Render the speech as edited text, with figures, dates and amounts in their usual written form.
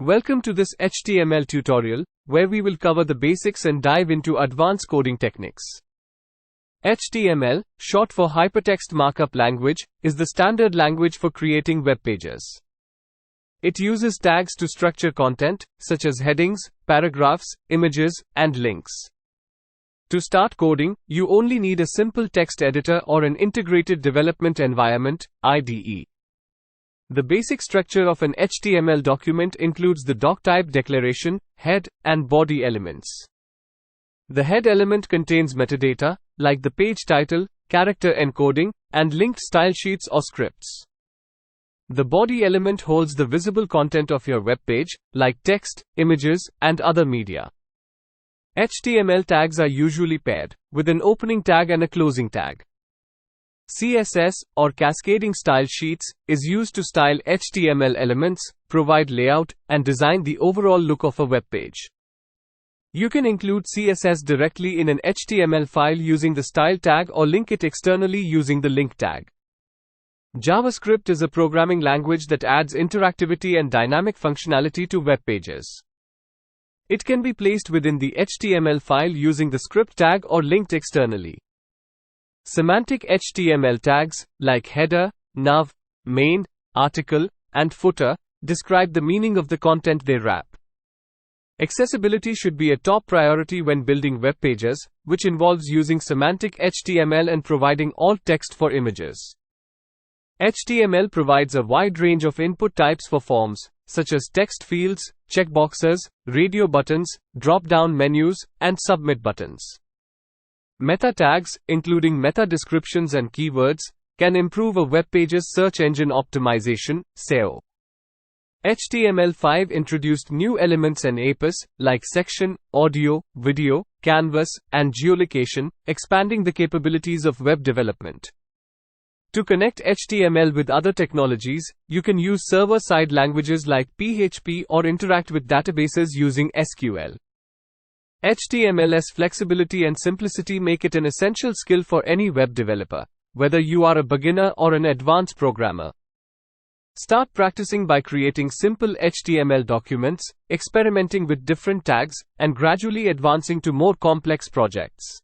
Welcome to this HTML tutorial, where we will cover the basics and dive into advanced coding techniques. HTML, short for Hypertext Markup Language, is the standard language for creating web pages. It uses tags to structure content, such as headings, paragraphs, images, and links. To start coding, you only need a simple text editor or an integrated development environment, IDE. The basic structure of an HTML document includes the doc-type declaration, head, and body elements. The head element contains metadata, like the page title, character encoding, and linked style sheets or scripts. The body element holds the visible content of your web page, like text, images, and other media. HTML tags are usually paired, with an opening tag and a closing tag. CSS, or cascading style sheets, is used to style HTML elements, provide layout, and design the overall look of a web page. You can include CSS directly in an HTML file using the style tag or link it externally using the link tag. JavaScript is a programming language that adds interactivity and dynamic functionality to web pages. It can be placed within the HTML file using the script tag or linked externally. Semantic HTML tags, like header, nav, main, article, and footer, describe the meaning of the content they wrap. Accessibility should be a top priority when building web pages, which involves using semantic HTML and providing alt text for images. HTML provides a wide range of input types for forms, such as text fields, checkboxes, radio buttons, drop-down menus, and submit buttons. Meta tags, including meta descriptions and keywords, can improve a web page's search engine optimization, SEO. HTML5 introduced new elements and APIs, like section, audio, video, canvas, and geolocation, expanding the capabilities of web development. To connect HTML with other technologies, you can use server-side languages like PHP or interact with databases using SQL. HTML's flexibility and simplicity make it an essential skill for any web developer, whether you are a beginner or an advanced programmer. Start practicing by creating simple HTML documents, experimenting with different tags, and gradually advancing to more complex projects.